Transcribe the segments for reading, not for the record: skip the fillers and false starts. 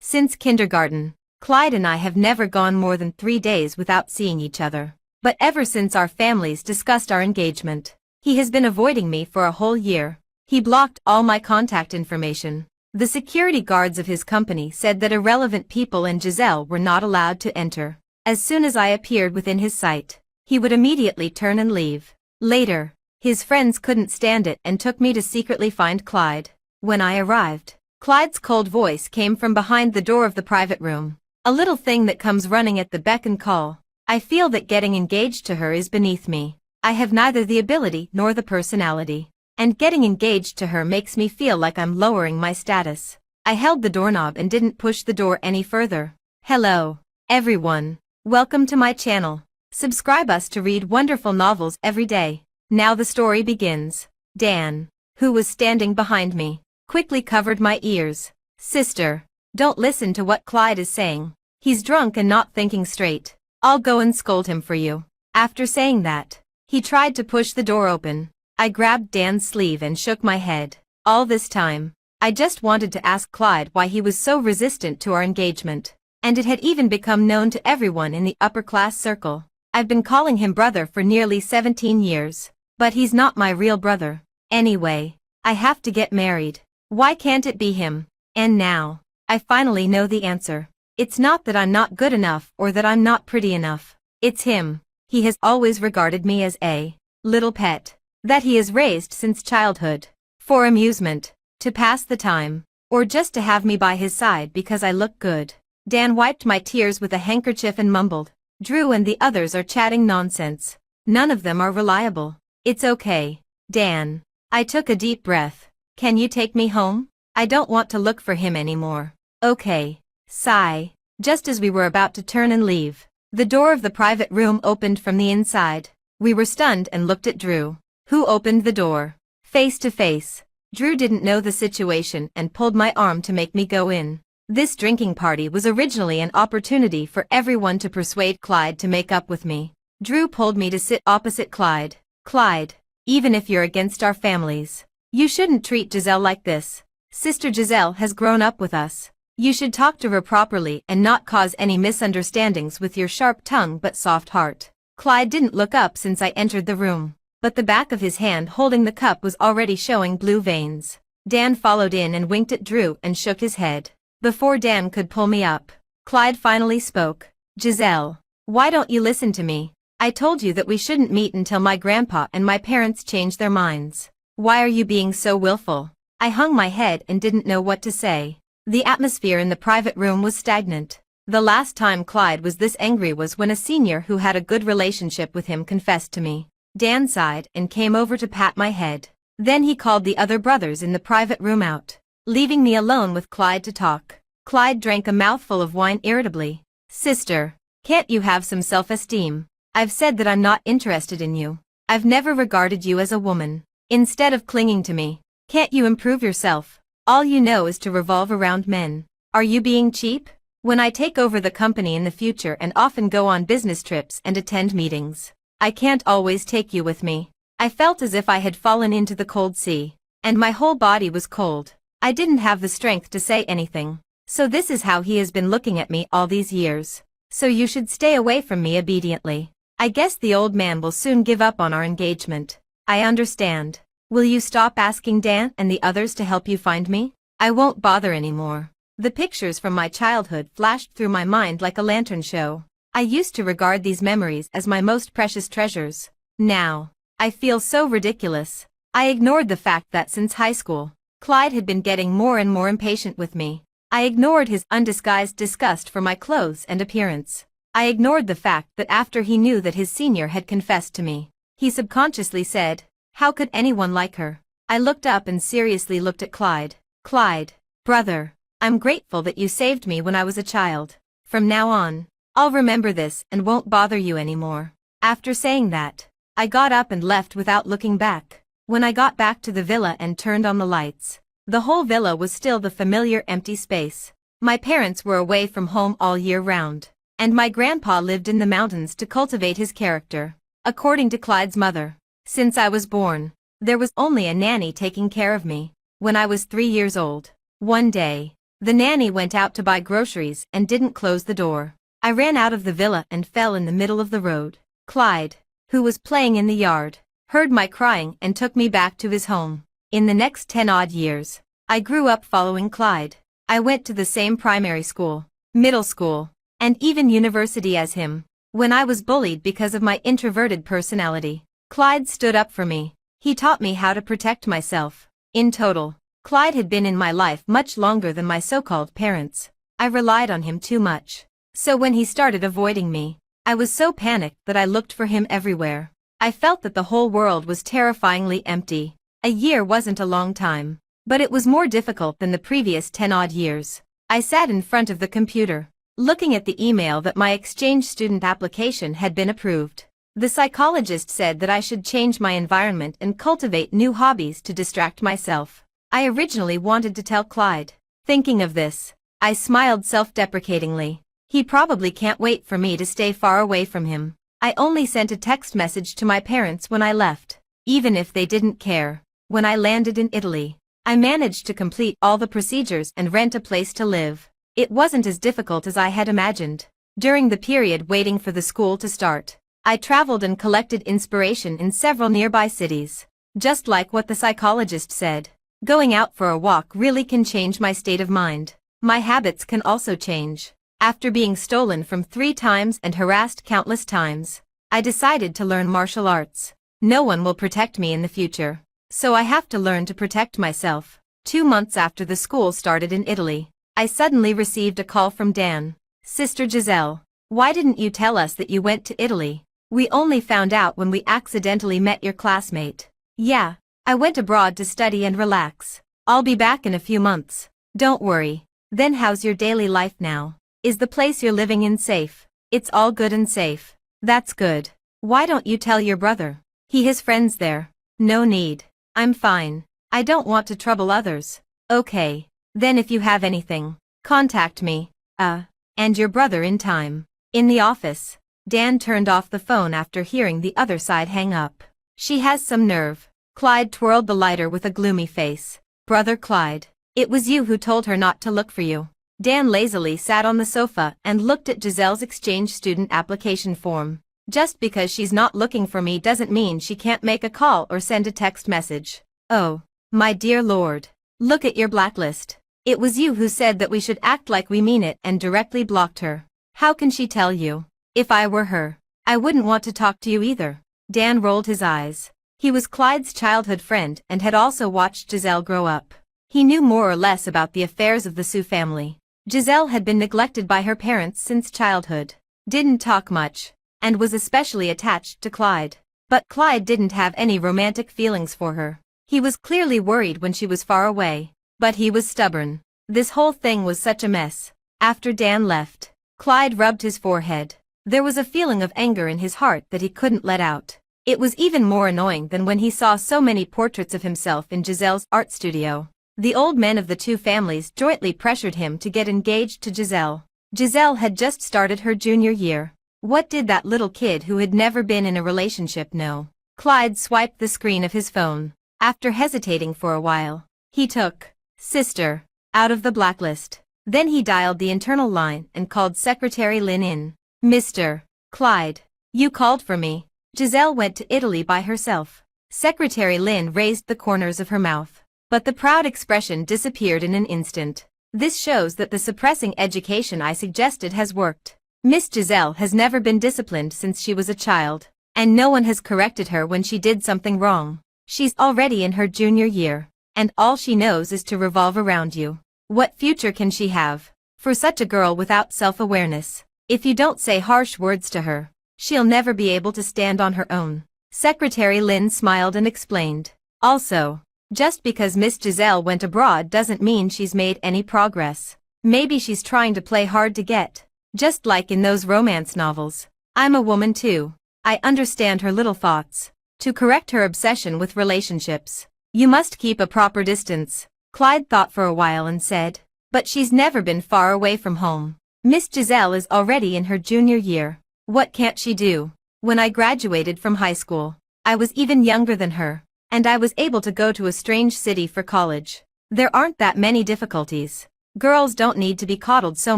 Since kindergarten, Clyde and I have never gone more than 3 days without seeing each other. But ever since our families discussed our engagement, he has been avoiding me for a whole year. He blocked all my contact information. The security guards of his company said that irrelevant people and Giselle were not allowed to enter. As soon as I appeared within his sight, he would immediately turn and leave. Later, his friends couldn't stand it and took me to secretly find Clyde. When I arrived, Clyde's cold voice came from behind the door of the private room. A little thing that comes running at the beck and call. I feel that getting engaged to her is beneath me. I have neither the ability nor the personality. And getting engaged to her makes me feel like I'm lowering my status. I held the doorknob and didn't push the door any further. Hello, everyone. Welcome to my channel. Subscribe us to read wonderful novels every day. Now the story begins. Dan, who was standing behind me, quickly covered my ears. Sister, don't listen to what Clyde is saying. He's drunk and not thinking straight. I'll go and scold him for you. After saying that, he tried to push the door open. I grabbed Dan's sleeve and shook my head. All this time, I just wanted to ask Clyde why he was so resistant to our engagement. And it had even become known to everyone in the upper-class circle. I've been calling him brother for nearly 17 years. But he's not my real brother. Anyway, I have to get married. Why can't it be him? And now, I finally know the answer. It's not that I'm not good enough or that I'm not pretty enough. It's him. He has always regarded me as a little pet that he has raised since childhood, for amusement, to pass the time, or just to have me by his side because I look good. Dan wiped my tears with a handkerchief and mumbled, "Drew and the others are chatting nonsense. None of them are reliable." "It's okay, Dan." I took a deep breath. "Can you take me home? I don't want to look for him anymore." "Okay." Sigh. Just as we were about to turn and leave, the door of the private room opened from the inside. We were stunned and looked at Drew, who opened the door. Face to face, Drew didn't know the situation and pulled my arm to make me go in. This drinking party was originally an opportunity for everyone to persuade Clyde to make up with me. Drew pulled me to sit opposite Clyde. "Clyde, even if you're against our families, you shouldn't treat Giselle like this. Sister Giselle has grown up with us. You should talk to her properly and not cause any misunderstandings with your sharp tongue but soft heart." Clyde didn't look up since I entered the room, but the back of his hand holding the cup was already showing blue veins. Dan followed in and winked at Drew and shook his head. Before Dan could pull me up, Clyde finally spoke. "Giselle, why don't you listen to me? I told you that we shouldn't meet until my grandpa and my parents change their minds. Why are you being so willful?" I hung my head and didn't know what to say. The atmosphere in the private room was stagnant. The last time Clyde was this angry was when a senior who had a good relationship with him confessed to me. Dan sighed and came over to pat my head. Then he called the other brothers in the private room out, leaving me alone with Clyde to talk. Clyde drank a mouthful of wine irritably. "Sister, can't you have some self-esteem? I've said that I'm not interested in you. I've never regarded you as a woman. Instead of clinging to me, can't you improve yourself? All you know is to revolve around men. Are you being cheap? When I take over the company in the future and often go on business trips and attend meetings, I can't always take you with me." I felt as if I had fallen into the cold sea, and my whole body was cold. I didn't have the strength to say anything. "So this is how he has been looking at me all these years. So you should stay away from me obediently. I guess the old man will soon give up on our engagement." "I understand. Will you stop asking Dan and the others to help you find me?" "I won't bother anymore." The pictures from my childhood flashed through my mind like a lantern show. I used to regard these memories as my most precious treasures. Now, I feel so ridiculous. I ignored the fact that since high school, Clyde had been getting more and more impatient with me. I ignored his undisguised disgust for my clothes and appearance. I ignored the fact that after he knew that his senior had confessed to me, he subconsciously said, "How could anyone like her?" I looked up and seriously looked at Clyde. "Clyde, brother, I'm grateful that you saved me when I was a child. From now on, I'll remember this and won't bother you anymore." After saying that, I got up and left without looking back. When I got back to the villa and turned on the lights, the whole villa was still the familiar empty space. My parents were away from home all year round, and my grandpa lived in the mountains to cultivate his character. According to Clyde's mother, since I was born, there was only a nanny taking care of me. When I was 3 years old, one day, The nanny went out to buy groceries and didn't close the door. I ran out of the villa and fell in the middle of the road. Clyde, who was playing in the yard, heard my crying and took me back to his home. In the next 10-odd years, I grew up following Clyde. I went to the same primary school, middle school, and even university as him. When I was bullied because of my introverted personality, Clyde stood up for me. He taught me how to protect myself. In total, Clyde had been in my life much longer than my so-called parents. I relied on him too much. So when he started avoiding me, I was so panicked that I looked for him everywhere. I felt that the whole world was terrifyingly empty. A year wasn't a long time, but it was more difficult than the previous 10-odd years. I sat in front of the computer, looking at the email that my exchange student application had been approved. The psychologist said that I should change my environment and cultivate new hobbies to distract myself. I originally wanted to tell Clyde. Thinking of this, I smiled self-deprecatingly. He probably can't wait for me to stay far away from him. I only sent a text message to my parents when I left, even if they didn't care. When I landed in Italy, I managed to complete all the procedures and rent a place to live. It wasn't as difficult as I had imagined. During the period waiting for the school to start, I traveled and collected inspiration in several nearby cities. Just like what the psychologist said, going out for a walk really can change my state of mind. My habits can also change. After being stolen from 3 times and harassed countless times, I decided to learn martial arts. No one will protect me in the future, so I have to learn to protect myself. 2 months after the school started in Italy, I suddenly received a call from Dan. Sister Giselle, why didn't you tell us that you went to Italy? We only found out when we accidentally met your classmate. Yeah, I went abroad to study and relax. I'll be back in a few months. Don't worry. Then how's your daily life now? Is the place you're living in safe? It's all good and safe. That's good. Why don't you tell your brother? He has friends there. No need. I'm fine. I don't want to trouble others. Okay. Then if you have anything, contact me. And your brother in time. In the office, Dan turned off the phone after hearing the other side hang up. She has some nerve. Clyde twirled the lighter with a gloomy face. Brother Clyde, it was you who told her not to look for you. Dan lazily sat on the sofa and looked at Giselle's exchange student application form. Just because she's not looking for me doesn't mean she can't make a call or send a text message. Oh, my dear Lord. Look at your blacklist. It was you who said that we should act like we mean it and directly blocked her. How can she tell you? If I were her, I wouldn't want to talk to you either. Dan rolled his eyes. He was Clyde's childhood friend and had also watched Giselle grow up. He knew more or less about the affairs of the Sue family. Giselle had been neglected by her parents since childhood, didn't talk much, and was especially attached to Clyde. But Clyde didn't have any romantic feelings for her. He was clearly worried when she was far away, but he was stubborn. This whole thing was such a mess. After Dan left, Clyde rubbed his forehead. There was a feeling of anger in his heart that he couldn't let out. It was even more annoying than when he saw so many portraits of himself in Giselle's art studio. The old men of the 2 families jointly pressured him to get engaged to Giselle. Giselle had just started her junior year. What did that little kid who had never been in a relationship know? Clyde swiped the screen of his phone. After hesitating for a while, he took Sister out of the blacklist. Then he dialed the internal line and called Secretary Lynn in. Mr. Clyde, you called for me. Giselle went to Italy by herself. Secretary Lynn raised the corners of her mouth, but the proud expression disappeared in an instant. This shows that the suppressing education I suggested has worked. Miss Giselle has never been disciplined since she was a child, and no one has corrected her when she did something wrong. She's already in her junior year, and all she knows is to revolve around you. What future can she have? For such a girl without self-awareness, if you don't say harsh words to her, she'll never be able to stand on her own. Secretary Lynn smiled and explained. Also, just because Miss Giselle went abroad doesn't mean she's made any progress. Maybe she's trying to play hard to get, just like in those romance novels. I'm a woman too. I understand her little thoughts. To correct her obsession with relationships, you must keep a proper distance. Clyde thought for a while and said, but she's never been far away from home. Miss Giselle is already in her junior year. What can't she do? When I graduated from high school, I was even younger than her, and I was able to go to a strange city for college. There aren't that many difficulties. Girls don't need to be coddled so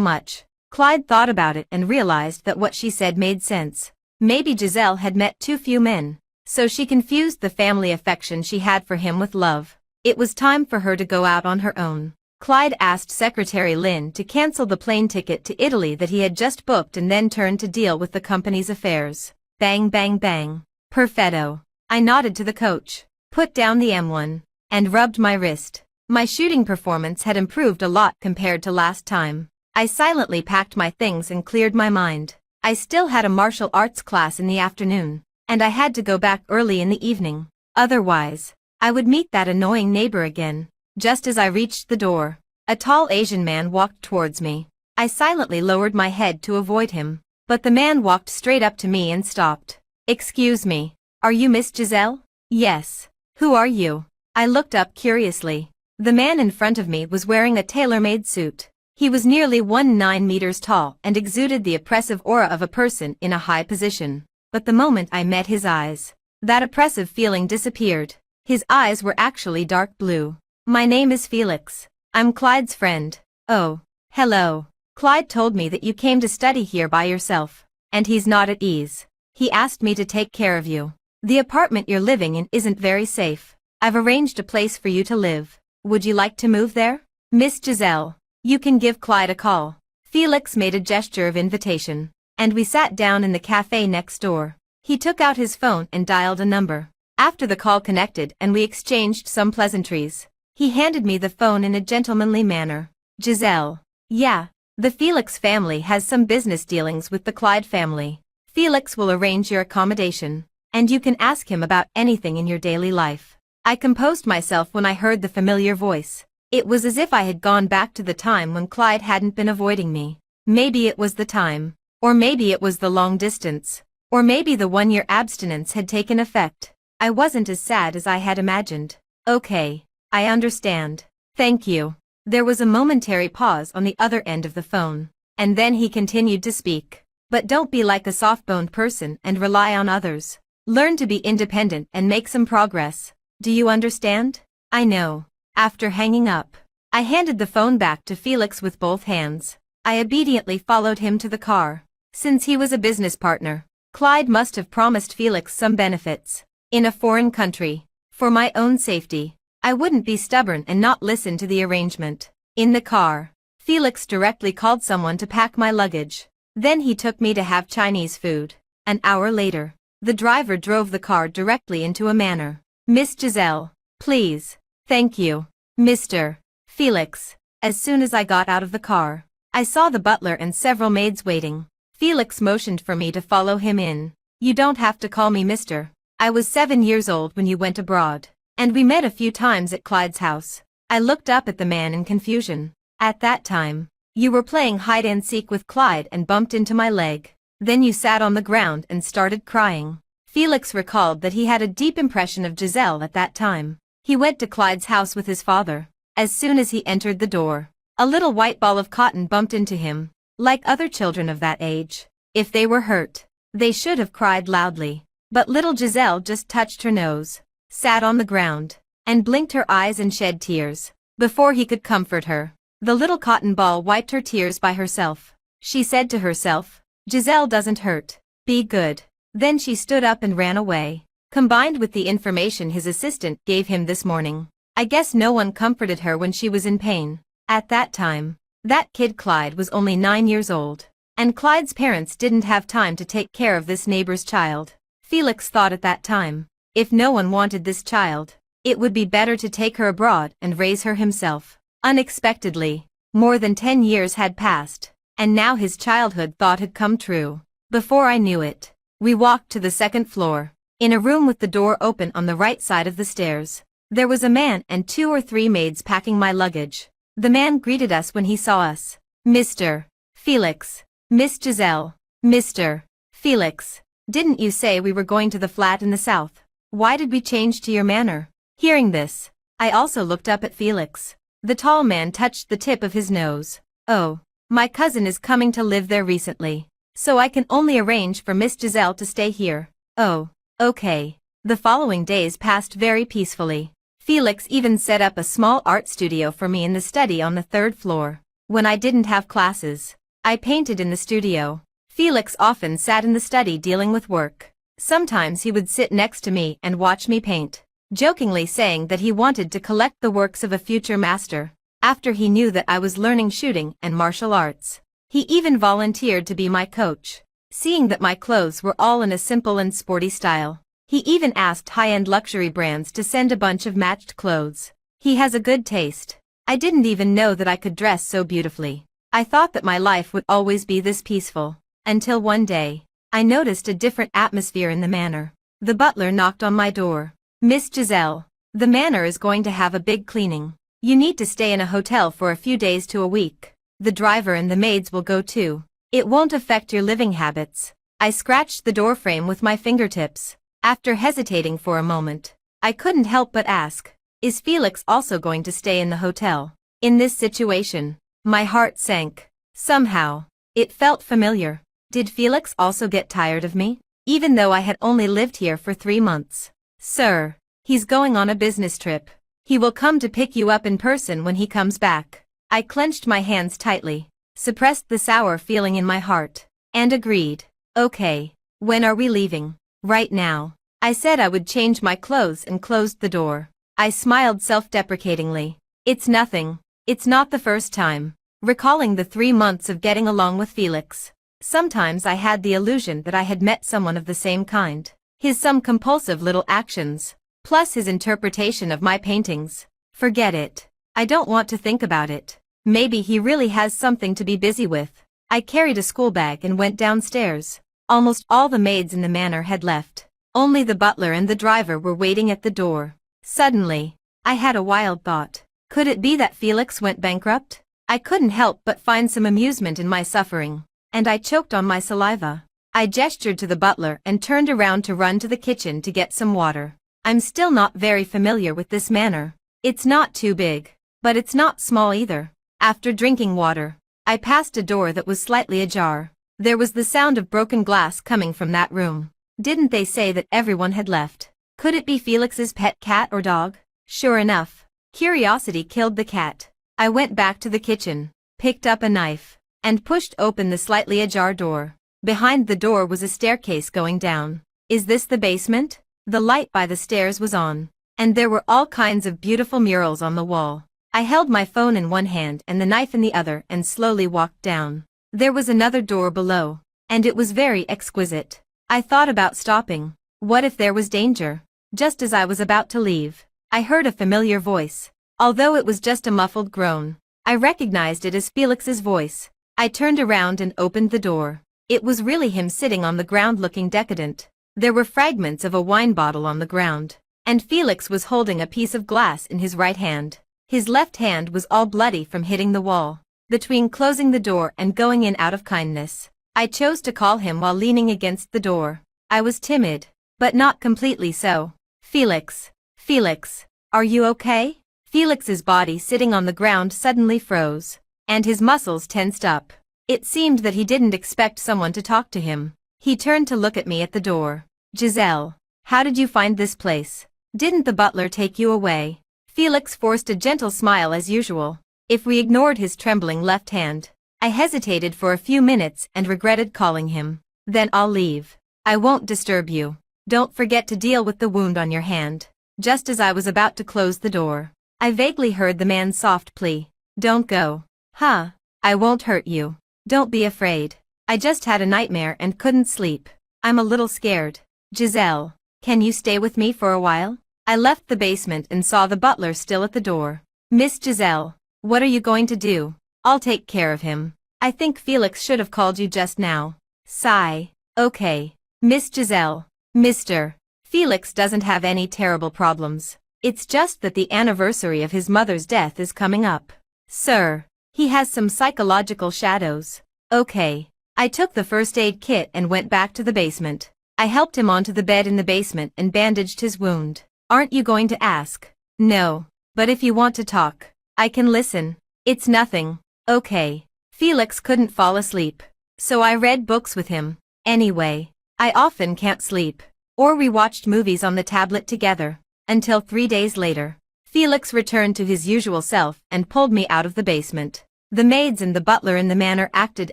much. Clyde thought about it and realized that what she said made sense. Maybe Giselle had met too few men, so she confused the family affection she had for him with love. It was time for her to go out on her own. Clyde asked Secretary Lynn to cancel the plane ticket to Italy that he had just booked and then turned to deal with the company's affairs. Bang bang bang. Perfetto. I nodded to the coach, put down the M1, and rubbed my wrist. My shooting performance had improved a lot compared to last time. I silently packed my things and cleared my mind. I still had a martial arts class in the afternoon, and I had to go back early in the evening. Otherwise, I would meet that annoying neighbor again. Just as I reached the door, a tall Asian man walked towards me. I silently lowered my head to avoid him, but the man walked straight up to me and stopped. "Excuse me, are you Miss Giselle?" "Yes." "Who are you?" I looked up curiously. The man in front of me was wearing a tailor-made suit. He was nearly 19 meters tall and exuded the oppressive aura of a person in a high position. But the moment I met his eyes, that oppressive feeling disappeared. His eyes were actually dark blue. "My name is Felix. I'm Clyde's friend." "Oh, hello. Clyde told me that you came to study here by yourself, and he's not at ease. He asked me to take care of you. The apartment you're living in isn't very safe. I've arranged a place for you to live. Would you like to move there?" "Miss Giselle, you can give Clyde a call." Felix made a gesture of invitation, and we sat down in the cafe next door. He took out his phone and dialed a number. After the call connected and we exchanged some pleasantries, he handed me the phone in a gentlemanly manner. "Giselle." "Yeah, the Felix family has some business dealings with the Clyde family. Felix will arrange your accommodation, and you can ask him about anything in your daily life." I composed myself when I heard the familiar voice. It was as if I had gone back to the time when Clyde hadn't been avoiding me. Maybe it was the time, or maybe it was the long distance, or maybe the one-year abstinence had taken effect. I wasn't as sad as I had imagined. "Okay, I understand. Thank you." There was a momentary pause on the other end of the phone, and then he continued to speak. "But don't be like a soft-boned person and rely on others. Learn to be independent and make some progress. Do you understand?" "I know." After hanging up, I handed the phone back to Felix with both hands. I obediently followed him to the car. Since he was a business partner, Clyde must have promised Felix some benefits. In a foreign country, for my own safety, I wouldn't be stubborn and not listen to the arrangement. In the car, Felix directly called someone to pack my luggage. Then he took me to have Chinese food. An hour later, the driver drove the car directly into a manor. "Miss Giselle, please." "Thank you, Mr. Felix." As soon as I got out of the car, I saw the butler and several maids waiting. Felix motioned for me to follow him in. "You don't have to call me Mr. I was 7 years old when you went abroad, and we met a few times at Clyde's house." I looked up at the man in confusion. "At that time, you were playing hide-and-seek with Clyde and bumped into my leg. Then you sat on the ground and started crying." Felix recalled that he had a deep impression of Giselle at that time. He went to Clyde's house with his father. As soon as he entered the door, a little white ball of cotton bumped into him. Like other children of that age, if they were hurt, they should have cried loudly. But little Giselle just touched her nose, sat on the ground, and blinked her eyes and shed tears. Before he could comfort her, the little cotton ball wiped her tears by herself. She said to herself, "Giselle doesn't hurt. Be good." Then she stood up and ran away. Combined with the information his assistant gave him this morning, I guess no one comforted her when she was in pain. At that time, that kid Clyde was only 9 years old, and Clyde's parents didn't have time to take care of this neighbor's child. Felix thought at that time, if no one wanted this child, it would be better to take her abroad and raise her himself. Unexpectedly, more than 10 years had passed, and now his childhood thought had come true. Before I knew it, we walked to the second floor. In a room with the door open on the right side of the stairs, there was a man and 2 or 3 maids packing my luggage. The man greeted us when he saw us. "Mr. Felix." "Miss Giselle." "Mr. Felix, didn't you say we were going to the flat in the south? Why did we change to your manor?" Hearing this, I also looked up at Felix. The tall man touched the tip of his nose. "Oh, my cousin is coming to live there recently, so I can only arrange for Miss Giselle to stay here." "Oh, okay." The following days passed very peacefully. Felix even set up a small art studio for me in the study on the 3rd floor. When I didn't have classes, I painted in the studio. Felix often sat in the study dealing with work. Sometimes he would sit next to me and watch me paint, jokingly saying that he wanted to collect the works of a future master. After he knew that I was learning shooting and martial arts, he even volunteered to be my coach. Seeing that my clothes were all in a simple and sporty style, he even asked high-end luxury brands to send a bunch of matched clothes. He has a good taste. I didn't even know that I could dress so beautifully. I thought that my life would always be this peaceful, until one day, I noticed a different atmosphere in the manor. The butler knocked on my door. "Miss Giselle, the manor is going to have a big cleaning. You need to stay in a hotel for a few days to a week. The driver and the maids will go too. It won't affect your living habits." I scratched the doorframe with my fingertips. After hesitating for a moment, I couldn't help but ask, "Is Felix also going to stay in the hotel?" In this situation, my heart sank. Somehow, it felt familiar. Did Felix also get tired of me? Even though I had only lived here for 3 months. "Sir, he's going on a business trip. He will come to pick you up in person when he comes back." I clenched my hands tightly, suppressed the sour feeling in my heart, and agreed. "Okay, when are we leaving?" "Right now." I said I would change my clothes and closed the door. I smiled self-deprecatingly. "It's nothing. It's not the first time." Recalling the 3 months of getting along with Felix, sometimes I had the illusion that I had met someone of the same kind. Some compulsive little actions, plus his interpretation of my paintings. Forget it. I don't want to think about it. Maybe he really has something to be busy with. I carried a school bag and went downstairs. Almost all the maids in the manor had left. Only the butler and the driver were waiting at the door. Suddenly, I had a wild thought. Could it be that Felix went bankrupt? I couldn't help but find some amusement in my suffering, and I choked on my saliva. I gestured to the butler and turned around to run to the kitchen to get some water. I'm still not very familiar with this manor. It's not too big, but it's not small either. After drinking water, I passed a door that was slightly ajar. There was the sound of broken glass coming from that room. Didn't they say that everyone had left? Could it be Felix's pet cat or dog? Sure enough, curiosity killed the cat. I went back to the kitchen, picked up a knife, and pushed open the slightly ajar door. Behind the door was a staircase going down. Is this the basement? The light by the stairs was on, and there were all kinds of beautiful murals on the wall. I held my phone in one hand and the knife in the other and slowly walked down. There was another door below, and it was very exquisite. I thought about stopping. What if there was danger? Just as I was about to leave, I heard a familiar voice. Although it was just a muffled groan, I recognized it as Felix's voice. I turned around and opened the door. It was really him sitting on the ground looking decadent. There were fragments of a wine bottle on the ground, and Felix was holding a piece of glass in his right hand. His left hand was all bloody from hitting the wall. Between closing the door and going in out of kindness, I chose to call him while leaning against the door. I was timid, but not completely so. "Felix, Felix, are you okay?" Felix's body sitting on the ground suddenly froze, and his muscles tensed up. It seemed that he didn't expect someone to talk to him. He turned to look at me at the door. "Giselle, how did you find this place? Didn't the butler take you away?" Felix forced a gentle smile as usual. If we ignored his trembling left hand, I hesitated for a few minutes and regretted calling him. "Then I'll leave. I won't disturb you. Don't forget to deal with the wound on your hand." Just as I was about to close the door, I vaguely heard the man's soft plea. "Don't go." "Huh? I won't hurt you. Don't be afraid. I just had a nightmare and couldn't sleep. I'm a little scared." "Giselle, can you stay with me for a while?" I left the basement and saw the butler still at the door. "Miss Giselle, what are you going to do?" "I'll take care of him. I think Felix should have called you just now." Sigh. "Okay. Miss Giselle. Mr. Felix doesn't have any terrible problems. It's just that the anniversary of his mother's death is coming up. Sir, he has some psychological shadows." "Okay." I took the first aid kit and went back to the basement. I helped him onto the bed in the basement and bandaged his wound. "Aren't you going to ask?" "No. But if you want to talk, I can listen." "It's nothing." "Okay." Felix couldn't fall asleep, so I read books with him. Anyway, I often can't sleep. Or we watched movies on the tablet together. Until 3 days later, Felix returned to his usual self and pulled me out of the basement. The maids and the butler in the manor acted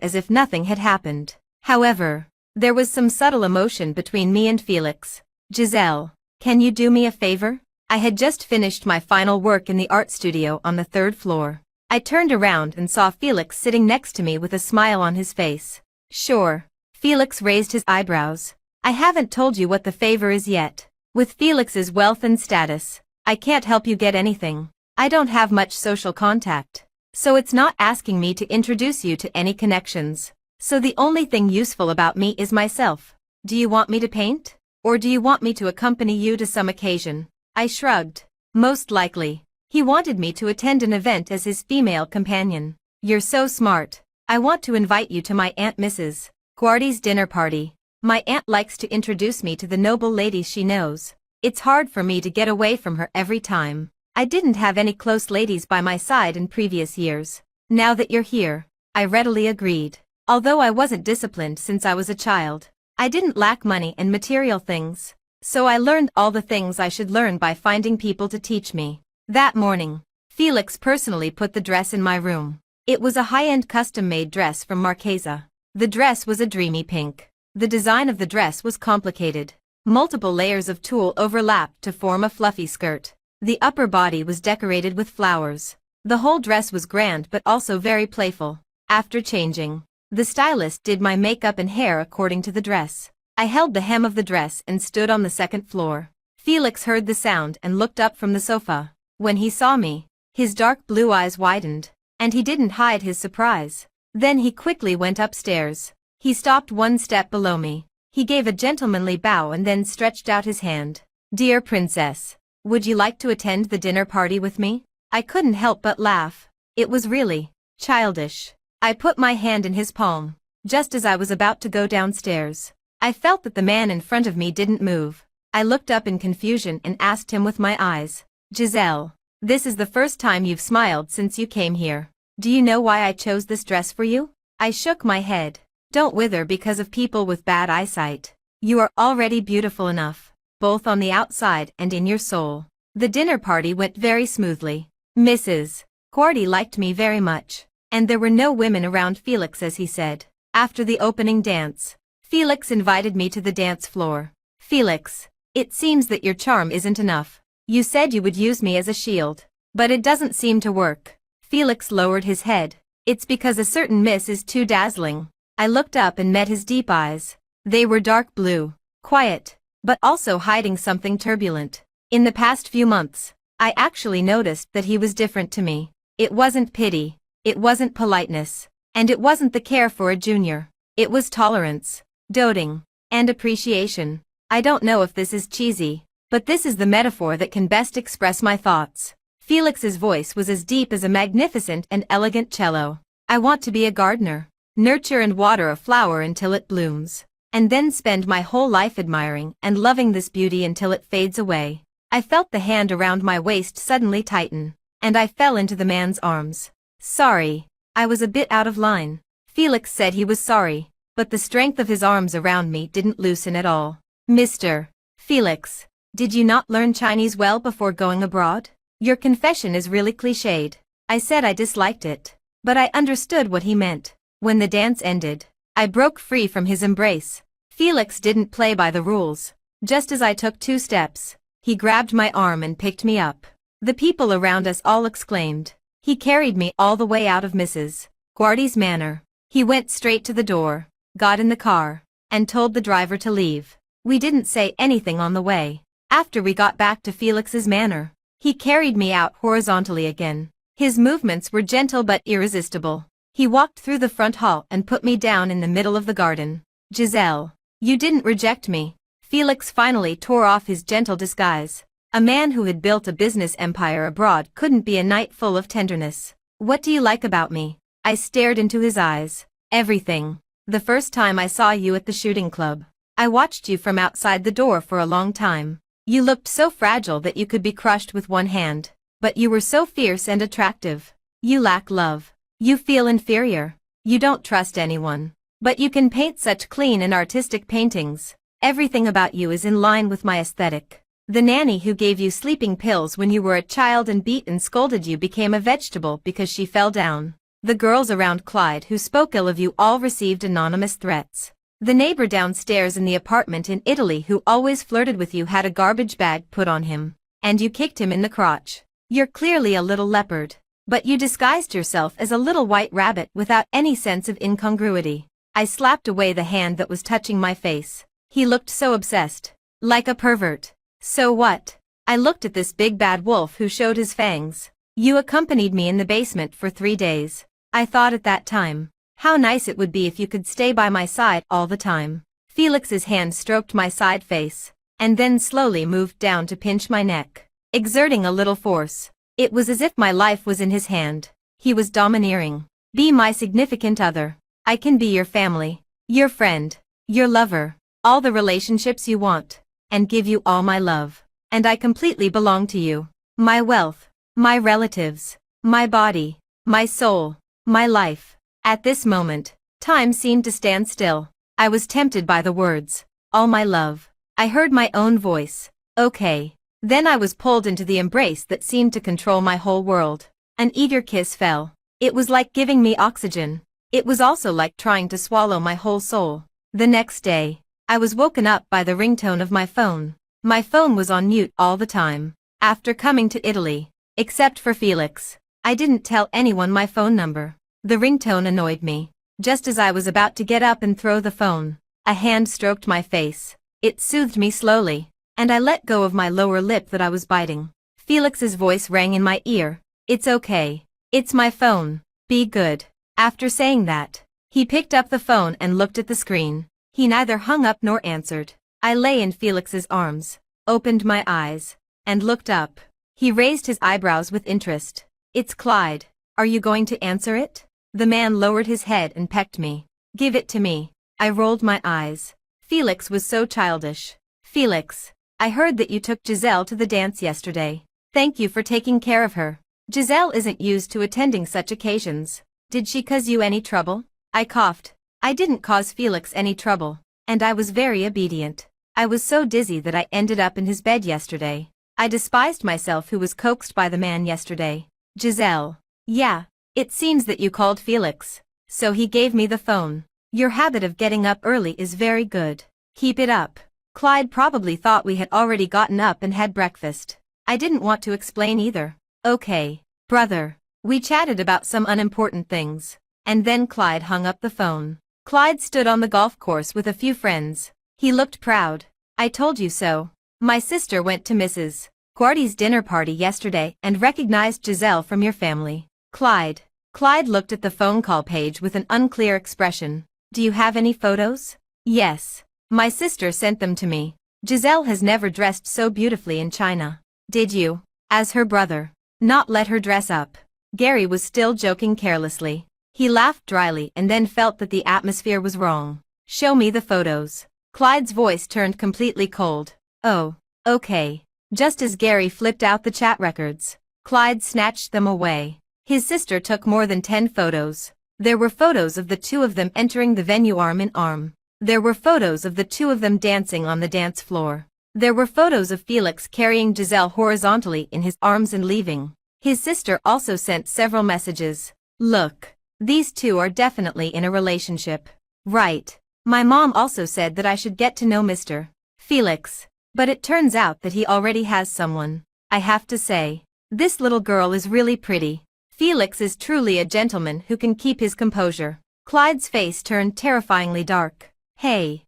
as if nothing had happened. However, there was some subtle emotion between me and Felix. Giselle, can you do me a favor? I had just finished my final work in the art studio on the 3rd floor. I turned around and saw Felix sitting next to me with a smile on his face. Sure. Felix raised his eyebrows. I haven't told you what the favor is yet. With Felix's wealth and status, I can't help you get anything. I don't have much social contact. So it's not asking me to introduce you to any connections. So the only thing useful about me is myself. Do you want me to paint? Or do you want me to accompany you to some occasion? I shrugged. Most likely. He wanted me to attend an event as his female companion. You're so smart. I want to invite you to my Aunt Mrs. Guardy's dinner party. My aunt likes to introduce me to the noble ladies she knows. It's hard for me to get away from her every time. I didn't have any close ladies by my side in previous years. Now that you're here, I readily agreed. Although I wasn't disciplined since I was a child, I didn't lack money and material things. So I learned all the things I should learn by finding people to teach me. That morning, Felix personally put the dress in my room. It was a high-end custom-made dress from Marchesa. The dress was a dreamy pink. The design of the dress was complicated. Multiple layers of tulle overlapped to form a fluffy skirt. The upper body was decorated with flowers. The whole dress was grand but also very playful. After changing, the stylist did my makeup and hair according to the dress. I held the hem of the dress and stood on the 2nd floor. Felix heard the sound and looked up from the sofa. When he saw me, his dark blue eyes widened, and he didn't hide his surprise. Then he quickly went upstairs. He stopped 1 step below me. He gave a gentlemanly bow and then stretched out his hand. Dear princess, would you like to attend the dinner party with me? I couldn't help but laugh. It was really childish. I put my hand in his palm. Just as I was about to go downstairs, I felt that the man in front of me didn't move. I looked up in confusion and asked him with my eyes, Giselle, this is the first time you've smiled since you came here. Do you know why I chose this dress for you? I shook my head. Don't wither because of people with bad eyesight. You are already beautiful enough, both on the outside and in your soul. The dinner party went very smoothly. Mrs. Guardy liked me very much, and there were no women around Felix as he said. After the opening dance, Felix invited me to the dance floor. Felix, it seems that your charm isn't enough. You said you would use me as a shield, but it doesn't seem to work. Felix lowered his head. It's because a certain miss is too dazzling. I looked up and met his deep eyes. They were dark blue, quiet, but also hiding something turbulent. In the past few months, I actually noticed that he was different to me. It wasn't pity, it wasn't politeness, and it wasn't the care for a junior. It was tolerance, doting, and appreciation. I don't know if this is cheesy, but this is the metaphor that can best express my thoughts. Felix's voice was as deep as a magnificent and elegant cello. I want to be a gardener, nurture and water a flower until it blooms, and then spend my whole life admiring and loving this beauty until it fades away. I felt the hand around my waist suddenly tighten, and I fell into the man's arms. Sorry, I was a bit out of line. Felix said he was sorry, but the strength of his arms around me didn't loosen at all. Mr. Felix, did you not learn Chinese well before going abroad? Your confession is really cliched. I said I disliked it, but I understood what he meant. When the dance ended, I broke free from his embrace. Felix didn't play by the rules. Just as I took 2 steps, he grabbed my arm and picked me up. The people around us all exclaimed. He carried me all the way out of Mrs. Guardy's manor. He went straight to the door, got in the car, and told the driver to leave. We didn't say anything on the way. After we got back to Felix's manor, he carried me out horizontally again. His movements were gentle but irresistible. He walked through the front hall and put me down in the middle of the garden. Giselle, you didn't reject me. Felix finally tore off his gentle disguise. A man who had built a business empire abroad couldn't be a knight full of tenderness. What do you like about me? I stared into his eyes. Everything. The first time I saw you at the shooting club, I watched you from outside the door for a long time. You looked so fragile that you could be crushed with one hand. But you were so fierce and attractive. You lack love. You feel inferior. You don't trust anyone. But you can paint such clean and artistic paintings. Everything about you is in line with my aesthetic. The nanny who gave you sleeping pills when you were a child and beat and scolded you became a vegetable because she fell down. The girls around Clyde who spoke ill of you all received anonymous threats. The neighbor downstairs in the apartment in Italy who always flirted with you had a garbage bag put on him, and you kicked him in the crotch. You're clearly a little leopard, but you disguised yourself as a little white rabbit without any sense of incongruity. I slapped away the hand that was touching my face. He looked so obsessed. Like a pervert. So what? I looked at this big bad wolf who showed his fangs. You accompanied me in the basement for 3 days. I thought at that time, how nice it would be if you could stay by my side all the time. Felix's hand stroked my side face, and then slowly moved down to pinch my neck, exerting a little force. It was as if my life was in his hand. He was domineering. Be my significant other. I can be your family, your friend, your lover, all the relationships you want, and give you all my love. And I completely belong to you. My wealth, my relatives, my body, my soul, my life. At this moment, time seemed to stand still. I was tempted by the words, all my love. I heard my own voice. Okay. Then I was pulled into the embrace that seemed to control my whole world. An eager kiss fell. It was like giving me oxygen. It was also like trying to swallow my whole soul. The next day, I was woken up by the ringtone of my phone. My phone was on mute all the time. After coming to Italy, except for Felix, I didn't tell anyone my phone number. The ringtone annoyed me. Just as I was about to get up and throw the phone, a hand stroked my face. It soothed me slowly, and I let go of my lower lip that I was biting. Felix's voice rang in my ear. It's okay. It's my phone. Be good. After saying that, he picked up the phone and looked at the screen. He neither hung up nor answered. I lay in Felix's arms, opened my eyes, and looked up. He raised his eyebrows with interest. It's Clyde. Are you going to answer it? The man lowered his head and pecked me. Give it to me. I rolled my eyes. Felix was so childish. Felix, I heard that you took Giselle to the dance yesterday. Thank you for taking care of her. Giselle isn't used to attending such occasions. Did she cause you any trouble? I coughed. I didn't cause Felix any trouble, and I was very obedient. I was so dizzy that I ended up in his bed yesterday. I despised myself who was coaxed by the man yesterday. Giselle. Yeah, it seems that you called Felix. So he gave me the phone. Your habit of getting up early is very good. Keep it up. Clyde probably thought we had already gotten up and had breakfast. I didn't want to explain either. Okay, brother. We chatted about some unimportant things, and then Clyde hung up the phone. Clyde stood on the golf course with a few friends. He looked proud. I told you so. My sister went to Mrs. Guardy's dinner party yesterday and recognized Giselle from your family. Clyde. Clyde looked at the phone call page with an unclear expression. Do you have any photos? Yes. My sister sent them to me. Giselle has never dressed so beautifully in China. Did you, as her brother, not let her dress up? Gary was still joking carelessly. He laughed dryly and then felt that the atmosphere was wrong. Show me the photos. Clyde's voice turned completely cold. Oh, okay. Just as Gary flipped out the chat records, Clyde snatched them away. His sister took more than 10 photos. There were photos of the two of them entering the venue arm in arm. There were photos of the two of them dancing on the dance floor. There were photos of Felix carrying Giselle horizontally in his arms and leaving. His sister also sent several messages. Look, these two are definitely in a relationship. Right. My mom also said that I should get to know Mr. Felix. But it turns out that he already has someone. I have to say, this little girl is really pretty. Felix is truly a gentleman who can keep his composure. Clyde's face turned terrifyingly dark. Hey,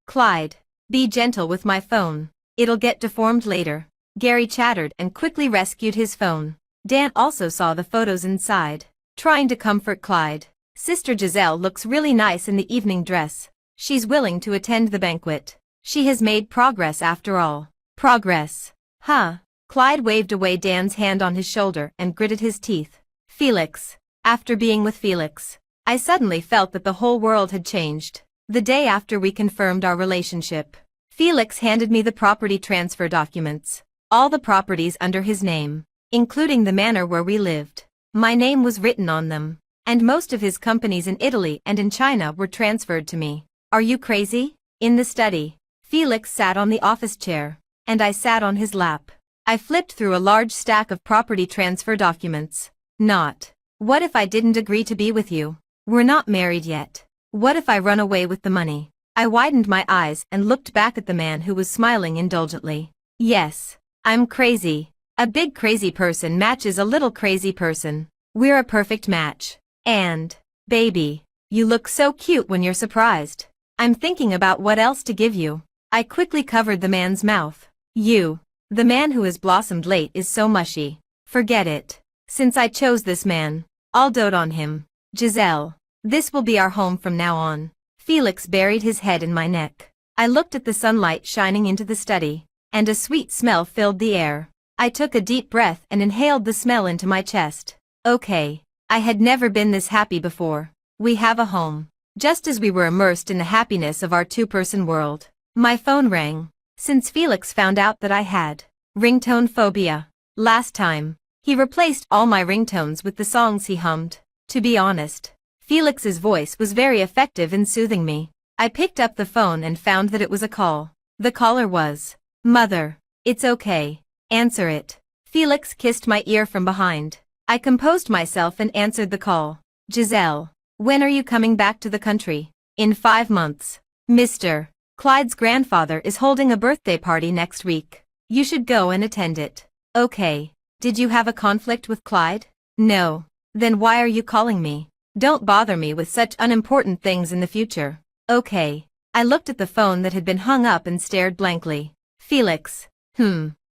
Clyde. Be gentle with my phone. It'll get deformed later. Gary chattered and quickly rescued his phone. Dan also saw the photos inside, trying to comfort Clyde. Sister Giselle looks really nice in the evening dress. She's willing to attend the banquet. She has made progress after all. Progress. Huh? Clyde waved away Dan's hand on his shoulder and gritted his teeth. Felix. After being with Felix, I suddenly felt that the whole world had changed. The day after we confirmed our relationship, Felix handed me the property transfer documents. All the properties under his name, including the manor where we lived. My name was written on them, and most of his companies in Italy and in China were transferred to me. Are you crazy? In the study, Felix sat on the office chair, and I sat on his lap. I flipped through a large stack of property transfer documents. Not What if I didn't agree to be with you? We're not married yet. What if I run away with the money? I widened my eyes and looked back at the man who was smiling indulgently. Yes, I'm crazy. A big crazy person matches a little crazy person. We're a perfect match. And, baby, you look so cute when you're surprised. I'm thinking about what else to give you. I quickly covered the man's mouth. The man who has blossomed late is so mushy. Forget it. Since I chose this man, I'll dote on him. Giselle, this will be our home from now on. Felix buried his head in my neck. I looked at the sunlight shining into the study, and a sweet smell filled the air. I took a deep breath and inhaled the smell into my chest. Okay. I had never been this happy before. We have a home. Just as we were immersed in the happiness of our two-person world, my phone rang. Since Felix found out that I had ringtone phobia last time, he replaced all my ringtones with the songs he hummed. To be honest, Felix's voice was very effective in soothing me. I picked up the phone and found that it was a call. The caller was, "Mother, it's okay. Answer it." Felix kissed my ear from behind. I composed myself and answered the call. "Giselle, when are you coming back to the country?" "In 5 months. Mr. Clyde's grandfather is holding a birthday party next week. You should go and attend it." "Okay. Did you have a conflict with Clyde?" "No." "Then why are you calling me? Don't bother me with such unimportant things in the future." "Okay." I looked at the phone that had been hung up and stared blankly. Felix.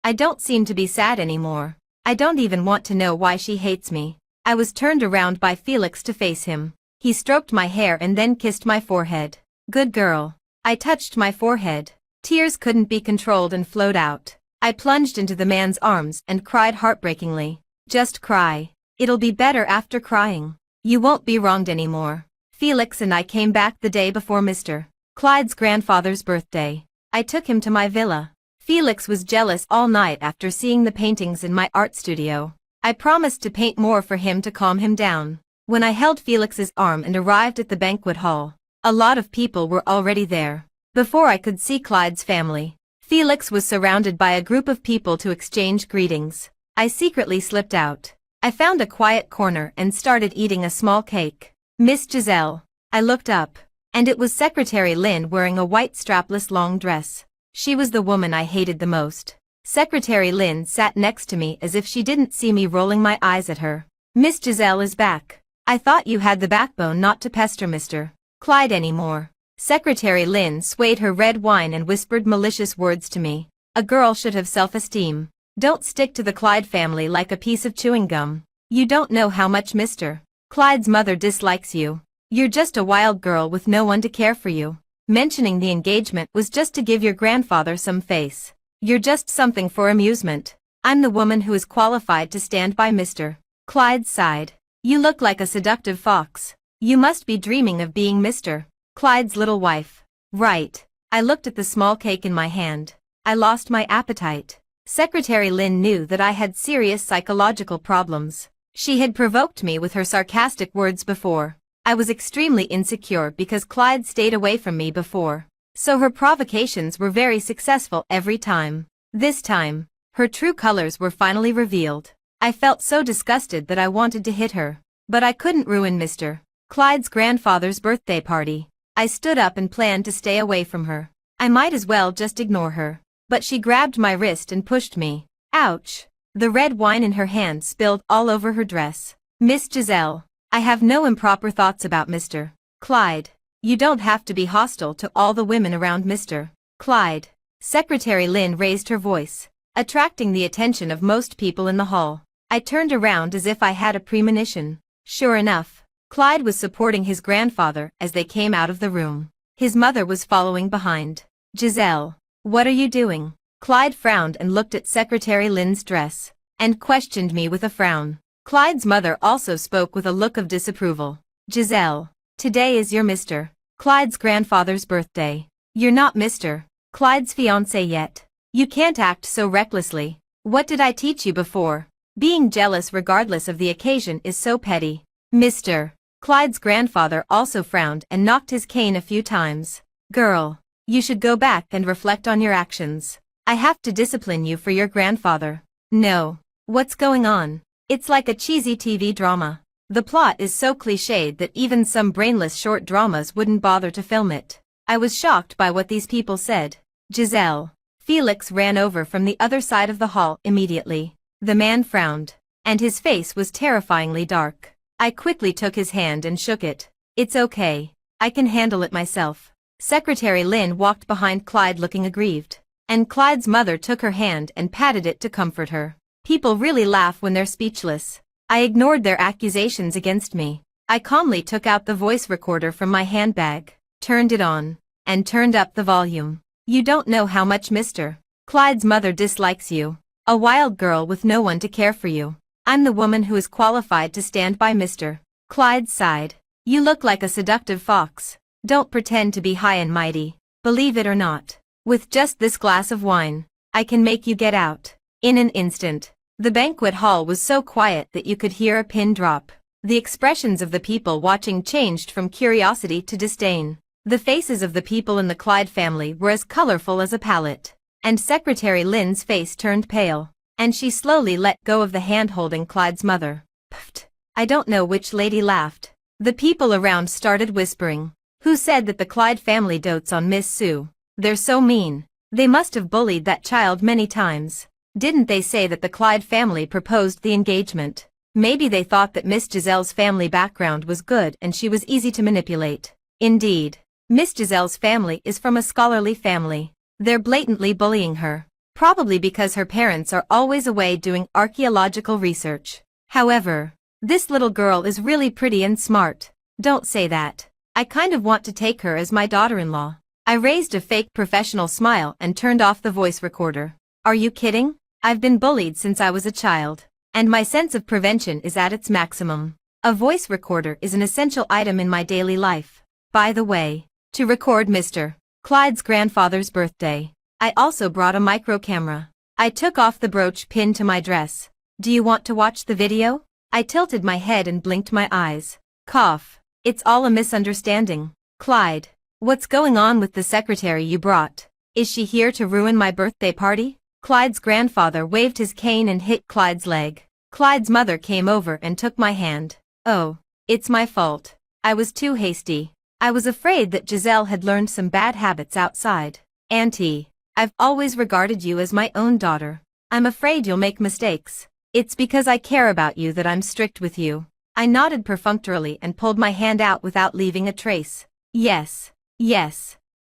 I don't seem to be sad anymore. I don't even want to know why she hates me. I was turned around by Felix to face him. He stroked my hair and then kissed my forehead. "Good girl." I touched my forehead. Tears couldn't be controlled and flowed out. I plunged into the man's arms and cried heartbreakingly. "Just cry. It'll be better after crying. You won't be wronged anymore." Felix and I came back the day before Mr. Clyde's grandfather's birthday. I took him to my villa. Felix was jealous all night after seeing the paintings in my art studio. I promised to paint more for him to calm him down. When I held Felix's arm and arrived at the banquet hall, a lot of people were already there. Before I could see Clyde's family, Felix was surrounded by a group of people to exchange greetings. I secretly slipped out. I found a quiet corner and started eating a small cake. "Miss Giselle." I looked up, and it was Secretary Lynn wearing a white strapless long dress. She was the woman I hated the most. Secretary Lynn sat next to me as if she didn't see me rolling my eyes at her. "Miss Giselle is back. I thought you had the backbone not to pester Mr. Clyde anymore." Secretary Lynn swayed her red wine and whispered malicious words to me. "A girl should have self-esteem. Don't stick to the Clyde family like a piece of chewing gum. You don't know how much Mr. Clyde's mother dislikes you. You're just a wild girl with no one to care for you. Mentioning the engagement was just to give your grandfather some face. You're just something for amusement. I'm the woman who is qualified to stand by Mr. Clyde's side. You look like a seductive fox. You must be dreaming of being Mr. Clyde's little wife." "Right." I looked at the small cake in my hand. I lost my appetite. Secretary Lynn knew that I had serious psychological problems. She had provoked me with her sarcastic words before. I was extremely insecure because Clyde stayed away from me before. So her provocations were very successful every time. This time, her true colors were finally revealed. I felt so disgusted that I wanted to hit her. But I couldn't ruin Mr. Clyde's grandfather's birthday party. I stood up and planned to stay away from her. I might as well just ignore her. But she grabbed my wrist and pushed me. Ouch! The red wine in her hand spilled all over her dress. "Miss Giselle, I have no improper thoughts about Mr. Clyde. You don't have to be hostile to all the women around Mr. Clyde." Secretary Lynn raised her voice, attracting the attention of most people in the hall. I turned around as if I had a premonition. Sure enough, Clyde was supporting his grandfather as they came out of the room. His mother was following behind. "Giselle, what are you doing?" Clyde frowned and looked at Secretary Lynn's dress, and questioned me with a frown. Clyde's mother also spoke with a look of disapproval. "Giselle, today is your Mr. Clyde's grandfather's birthday. You're not Mr. Clyde's fiancé yet. You can't act so recklessly. What did I teach you before? Being jealous regardless of the occasion is so petty." Mr. Clyde's grandfather also frowned and knocked his cane a few times. "Girl, you should go back and reflect on your actions. I have to discipline you for your grandfather." "No. What's going on?" "It's like a cheesy TV drama. The plot is so cliched that even some brainless short dramas wouldn't bother to film it. I was shocked by what these people said. Giselle. Felix ran over from the other side of the hall immediately. The man frowned, and his face was terrifyingly dark. I quickly took his hand and shook it. It's okay. I can handle it myself. Secretary Lynn walked behind Clyde looking aggrieved, and Clyde's mother took her hand and patted it to comfort her. People really laugh when they're speechless. I ignored their accusations against me. I calmly took out the voice recorder from my handbag, turned it on, and turned up the volume. You don't know how much Mr. Clyde's mother dislikes you. A wild girl with no one to care for you. I'm the woman who is qualified to stand by Mr. Clyde's side. You look like a seductive fox. Don't pretend to be high and mighty. Believe it or not, with just this glass of wine, I can make you get out. In an instant, the banquet hall was so quiet that you could hear a pin drop. The expressions of the people watching changed from curiosity to disdain. The faces of the people in the Clyde family were as colorful as a palette. And Secretary Lynn's face turned pale, and she slowly let go of the hand holding Clyde's mother. Pfft. I don't know which lady laughed. The people around started whispering. Who said that the Clyde family dotes on Miss Sue? They're so mean. They must have bullied that child many times. Didn't they say that the Clyde family proposed the engagement? Maybe they thought that Miss Giselle's family background was good and she was easy to manipulate. Indeed, Miss Giselle's family is from a scholarly family. They're blatantly bullying her, probably because her parents are always away doing archaeological research. However, this little girl is really pretty and smart. Don't say that. I kind of want to take her as my daughter-in-law. I raised a fake professional smile and turned off the voice recorder. Are you kidding? I've been bullied since I was a child, and my sense of prevention is at its maximum. A voice recorder is an essential item in my daily life. By the way, to record Mr. Clyde's grandfather's birthday, I also brought a micro camera. I took off the brooch pinned to my dress. Do you want to watch the video? I tilted my head and blinked my eyes. Cough. It's all a misunderstanding. Clyde, what's going on with the secretary you brought? Is she here to ruin my birthday party? Clyde's grandfather waved his cane and hit Clyde's leg. Clyde's mother came over and took my hand. Oh, it's my fault. I was too hasty. I was afraid that Giselle had learned some bad habits outside. Auntie, I've always regarded you as my own daughter. I'm afraid you'll make mistakes. It's because I care about you that I'm strict with you. I nodded perfunctorily and pulled my hand out without leaving a trace. Yes.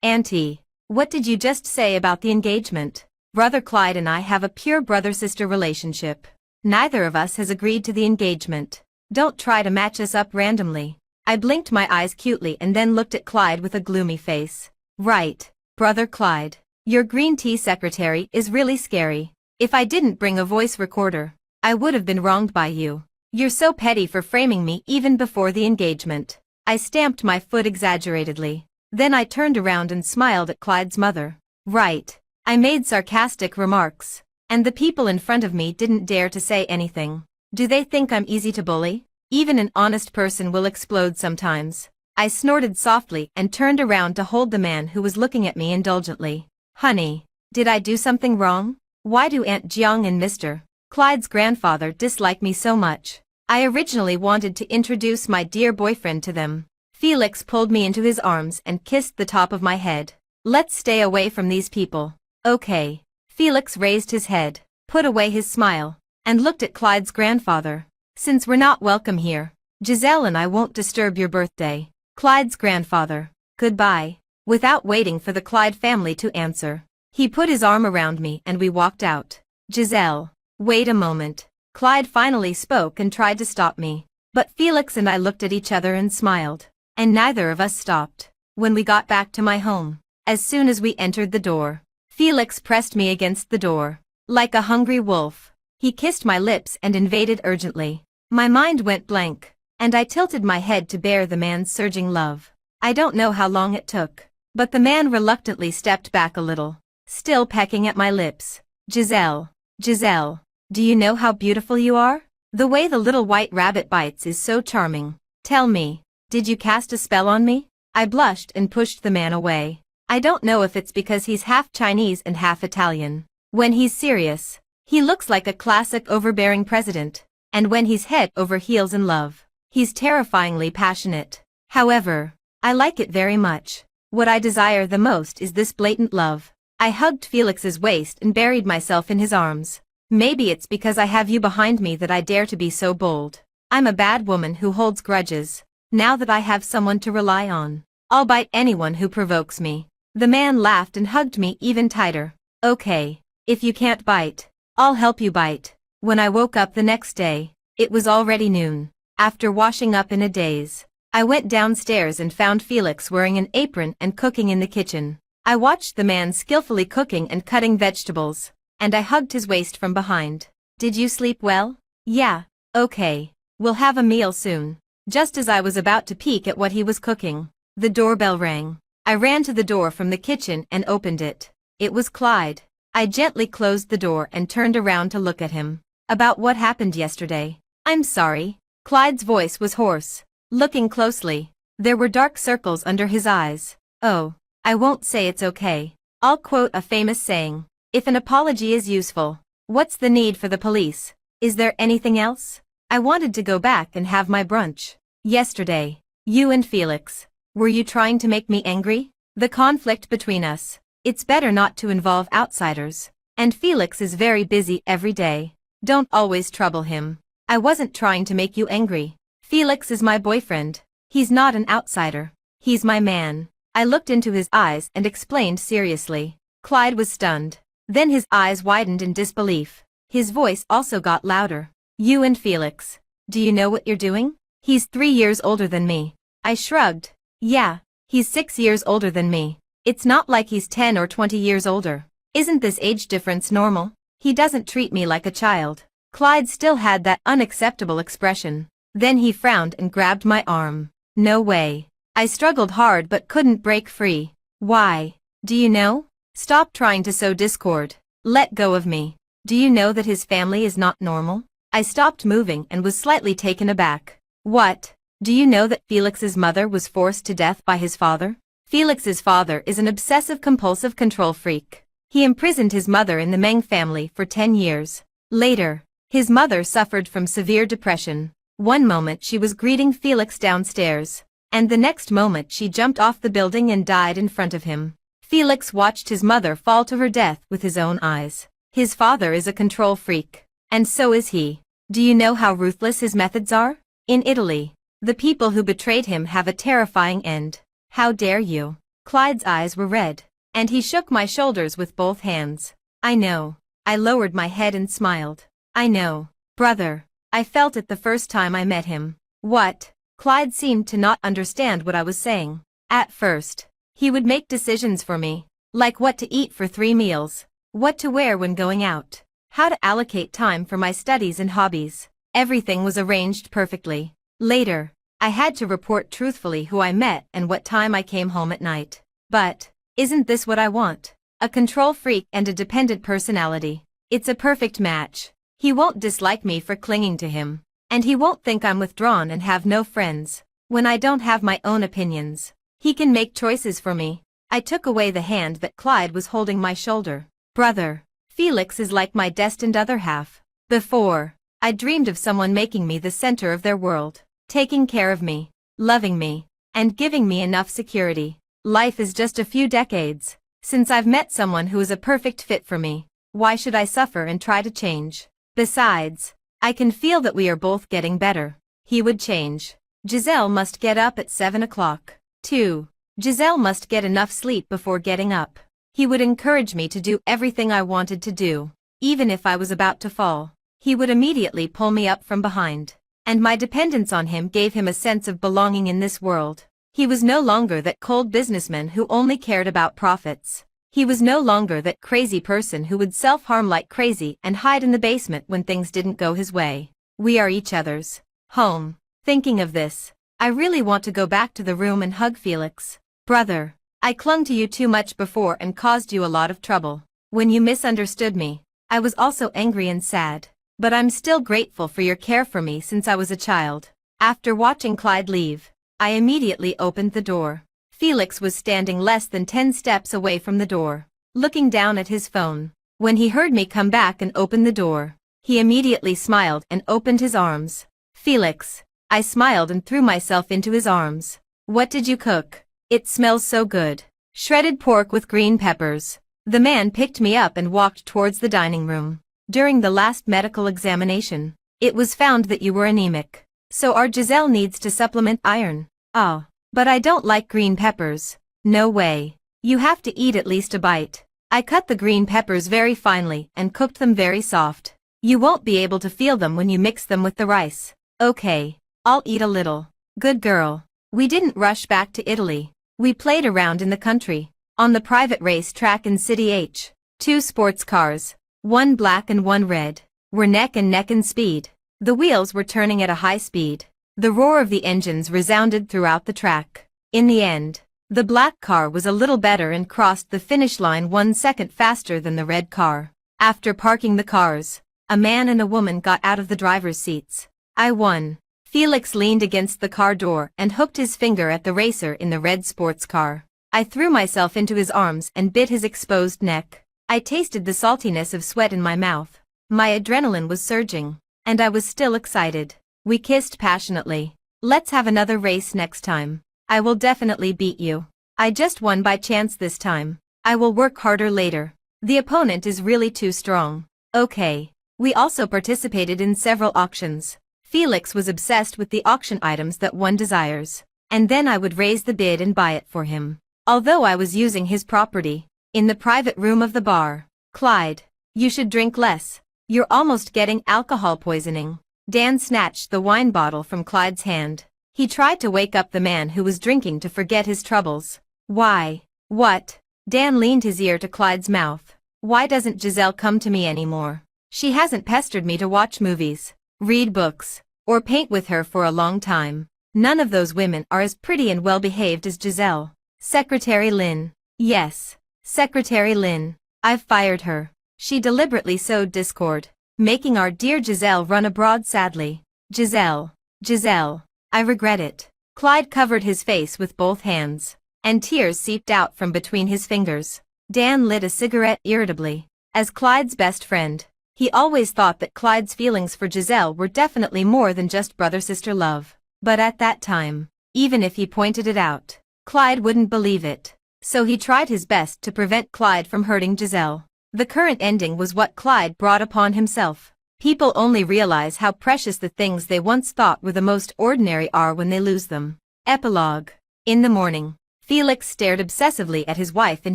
Auntie, what did you just say about the engagement? Brother Clyde and I have a pure brother-sister relationship. Neither of us has agreed to the engagement. Don't try to match us up randomly. I blinked my eyes cutely and then looked at Clyde with a gloomy face. Right, Brother Clyde. Your green tea secretary is really scary. If I didn't bring a voice recorder, I would have been wronged by you. You're so petty for framing me even before the engagement. I stamped my foot exaggeratedly. Then I turned around and smiled at Clyde's mother. Right. I made sarcastic remarks, and the people in front of me didn't dare to say anything. Do they think I'm easy to bully? Even an honest person will explode sometimes. I snorted softly and turned around to hold the man who was looking at me indulgently. Honey, did I do something wrong? Why do Aunt Jiang and Mr. Clyde's grandfather dislike me so much? I originally wanted to introduce my dear boyfriend to them. Felix pulled me into his arms and kissed the top of my head. Let's stay away from these people. Okay. Felix raised his head, put away his smile, and looked at Clyde's grandfather. Since we're not welcome here, Giselle and I won't disturb your birthday. Clyde's grandfather. Goodbye. Without waiting for the Clyde family to answer, he put his arm around me and we walked out. Giselle. Wait a moment. Clyde finally spoke and tried to stop me. But Felix and I looked at each other and smiled. And neither of us stopped. When we got back to my home, as soon as we entered the door, Felix pressed me against the door. Like a hungry wolf, he kissed my lips and invaded urgently. My mind went blank, and I tilted my head to bear the man's surging love. I don't know how long it took, but the man reluctantly stepped back a little, still pecking at my lips. Giselle, do you know how beautiful you are? The way the little white rabbit bites is so charming. Tell me, did you cast a spell on me? I blushed and pushed the man away. I don't know if it's because he's half Chinese and half Italian. When he's serious, he looks like a classic overbearing president, and when he's head over heels in love, He's terrifyingly passionate. However, I like it very much. What I desire the most is this blatant love. I hugged Felix's waist and buried myself in his arms. Maybe it's because I have you behind me that I dare to be so bold. I'm a bad woman who holds grudges. Now that I have someone to rely on, I'll bite anyone who provokes me. The man laughed and hugged me even tighter. Okay, if you can't bite, I'll help you bite. When I woke up the next day, it was already noon. After washing up in a daze, I went downstairs and found Felix wearing an apron and cooking in the kitchen. I watched the man skillfully cooking and cutting vegetables, and I hugged his waist from behind. Did you sleep well? Yeah, okay. We'll have a meal soon. Just as I was about to peek at what he was cooking, the doorbell rang. I ran to the door from the kitchen and opened it. It was Clyde. I gently closed the door and turned around to look at him. About what happened yesterday. I'm sorry. Clyde's voice was hoarse. Looking closely, there were dark circles under his eyes. Oh, I won't say it's okay. I'll quote a famous saying. If an apology is useful, what's the need for the police? Is there anything else? I wanted to go back and have my brunch. Yesterday, you and Felix, were you trying to make me angry? The conflict between us. It's better not to involve outsiders. And Felix is very busy every day. Don't always trouble him. I wasn't trying to make you angry. Felix is my boyfriend. He's not an outsider. He's my man. I looked into his eyes and explained seriously. Clyde was stunned. Then his eyes widened in disbelief. His voice also got louder. You and Felix. Do you know what you're doing? He's 3 years older than me. I shrugged. Yeah, he's 6 years older than me. It's not like he's 10 or 20 years older. Isn't this age difference normal? He doesn't treat me like a child. Clyde still had that unacceptable expression. Then he frowned and grabbed my arm. No way. I struggled hard but couldn't break free. Why? Do you know? Stop trying to sow discord. Let go of me. Do you know that his family is not normal? I stopped moving and was slightly taken aback. What? Do you know that Felix's mother was forced to death by his father? Felix's father is an obsessive-compulsive control freak. He imprisoned his mother in the Meng family for 10 years. Later, his mother suffered from severe depression. One moment she was greeting Felix downstairs, and the next moment she jumped off the building and died in front of him. Felix watched his mother fall to her death with his own eyes. His father is a control freak, and so is he. Do you know how ruthless his methods are? In Italy, the people who betrayed him have a terrifying end. How dare you? Clyde's eyes were red, and he shook my shoulders with both hands. I know. I lowered my head and smiled. I know, brother. I felt it the first time I met him. What? Clyde seemed to not understand what I was saying. At first, he would make decisions for me, like what to eat for 3 meals, what to wear when going out, how to allocate time for my studies and hobbies. Everything was arranged perfectly. Later, I had to report truthfully who I met and what time I came home at night. But, isn't this what I want? A control freak and a dependent personality. It's a perfect match. He won't dislike me for clinging to him. And he won't think I'm withdrawn and have no friends. When I don't have my own opinions, he can make choices for me. I took away the hand that Clyde was holding my shoulder. Brother, Felix is like my destined other half. Before, I dreamed of someone making me the center of their world, taking care of me, loving me, and giving me enough security. Life is just a few decades since I've met someone who is a perfect fit for me. Why should I suffer and try to change? Besides, I can feel that we are both getting better. He would change. Giselle must get up at 7 o'clock. 2. Giselle must get enough sleep before getting up. He would encourage me to do everything I wanted to do. Even if I was about to fall, he would immediately pull me up from behind. And my dependence on him gave him a sense of belonging in this world. He was no longer that cold businessman who only cared about profits. He was no longer that crazy person who would self-harm like crazy and hide in the basement when things didn't go his way. We are each other's home. Thinking of this, I really want to go back to the room and hug Felix. Brother, I clung to you too much before and caused you a lot of trouble. When you misunderstood me, I was also angry and sad. But I'm still grateful for your care for me since I was a child. After watching Clyde leave, I immediately opened the door. Felix was standing less than 10 steps away from the door, looking down at his phone. When he heard me come back and open the door, he immediately smiled and opened his arms. Felix, I smiled and threw myself into his arms. What did you cook? It smells so good. Shredded pork with green peppers. The man picked me up and walked towards the dining room. During the last medical examination, it was found that you were anemic. So our Giselle needs to supplement iron. Ah, but I don't like green peppers. No way. You have to eat at least a bite. I cut the green peppers very finely and cooked them very soft. You won't be able to feel them when you mix them with the rice. Okay, I'll eat a little. Good girl. We didn't rush back to Italy. We played around in the country, on the private race track in City H. 2 sports cars, one black and one red, were neck and neck in speed. The wheels were turning at a high speed. The roar of the engines resounded throughout the track. In the end, the black car was a little better and crossed the finish line 1 second faster than the red car. After parking the cars, a man and a woman got out of the driver's seats. I won. Felix leaned against the car door and hooked his finger at the racer in the red sports car. I threw myself into his arms and bit his exposed neck. I tasted the saltiness of sweat in my mouth. My adrenaline was surging, and I was still excited. We kissed passionately. Let's have another race next time. I will definitely beat you. I just won by chance this time. I will work harder later. The opponent is really too strong. Okay. We also participated in several auctions. Felix was obsessed with the auction items that one desires, and then I would raise the bid and buy it for him. Although I was using his property, in the private room of the bar. Clyde, you should drink less. You're almost getting alcohol poisoning. Dan snatched the wine bottle from Clyde's hand. He tried to wake up the man who was drinking to forget his troubles. Why? What? Dan leaned his ear to Clyde's mouth. Why doesn't Giselle come to me anymore? She hasn't pestered me to watch movies, read books, or paint with her for a long time. None of those women are as pretty and well-behaved as Giselle. Secretary Lynn. Yes, Secretary Lynn. I've fired her. She deliberately sowed discord, making our dear Giselle run abroad sadly. Giselle. Giselle. I regret it. Clyde covered his face with both hands, and tears seeped out from between his fingers. Dan lit a cigarette irritably. As Clyde's best friend, he always thought that Clyde's feelings for Giselle were definitely more than just brother-sister love. But at that time, even if he pointed it out, Clyde wouldn't believe it. So he tried his best to prevent Clyde from hurting Giselle. The current ending was what Clyde brought upon himself. People only realize how precious the things they once thought were the most ordinary are when they lose them. Epilogue. In the morning, Felix stared obsessively at his wife in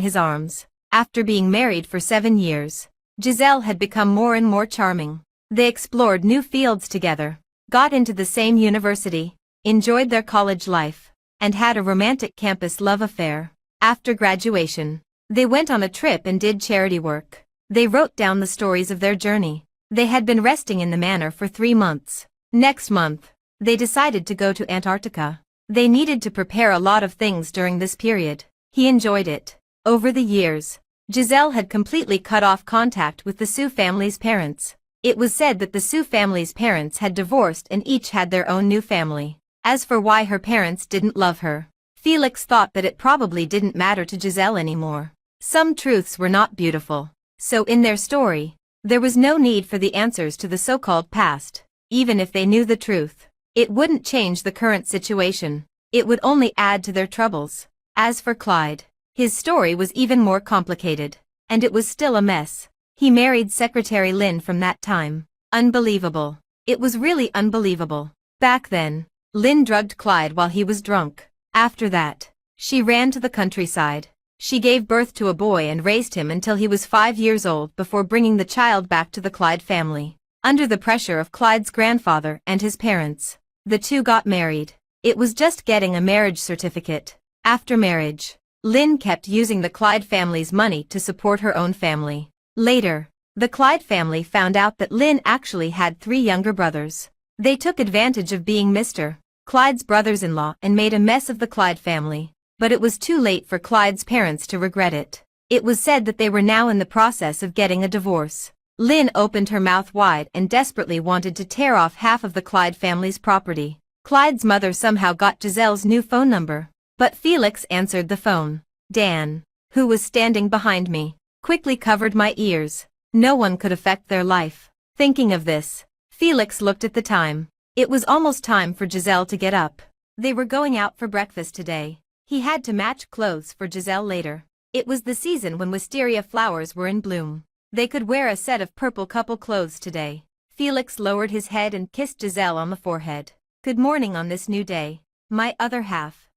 his arms. After being married for 7 years, Giselle had become more and more charming. They explored new fields together, got into the same university, enjoyed their college life, and had a romantic campus love affair. After graduation, they went on a trip and did charity work. They wrote down the stories of their journey. They had been resting in the manor for 3 months. Next month, they decided to go to Antarctica. They needed to prepare a lot of things during this period. He enjoyed it. Over the years, Giselle had completely cut off contact with the Sue family's parents. It was said that the Sue family's parents had divorced and each had their own new family. As for why her parents didn't love her, Felix thought that it probably didn't matter to Giselle anymore. Some truths were not beautiful. So in their story, there was no need for the answers to the so-called past. Even if they knew the truth, it wouldn't change the current situation. It would only add to their troubles. As for Clyde, his story was even more complicated, and it was still a mess. He married Secretary Lynn from that time. Unbelievable. It was really unbelievable. Back then, Lynn drugged Clyde while he was drunk. After that, she ran to the countryside. She gave birth to a boy and raised him until he was 5 years old before bringing the child back to the Clyde family. Under the pressure of Clyde's grandfather and his parents, the two got married. It was just getting a marriage certificate. After marriage, Lynn kept using the Clyde family's money to support her own family. Later, the Clyde family found out that Lynn actually had 3 younger brothers. They took advantage of being Mr. Clyde's brothers-in-law and made a mess of the Clyde family. But it was too late for Clyde's parents to regret it. It was said that they were now in the process of getting a divorce. Lynn opened her mouth wide and desperately wanted to tear off half of the Clyde family's property. Clyde's mother somehow got Giselle's new phone number. But Felix answered the phone. Dan, who was standing behind me, quickly covered my ears. No one could affect their life. Thinking of this, Felix looked at the time. It was almost time for Giselle to get up. They were going out for breakfast today. He had to match clothes for Giselle later. It was the season when wisteria flowers were in bloom. They could wear a set of purple couple clothes today. Felix lowered his head and kissed Giselle on the forehead. Good morning on this new day, my other half.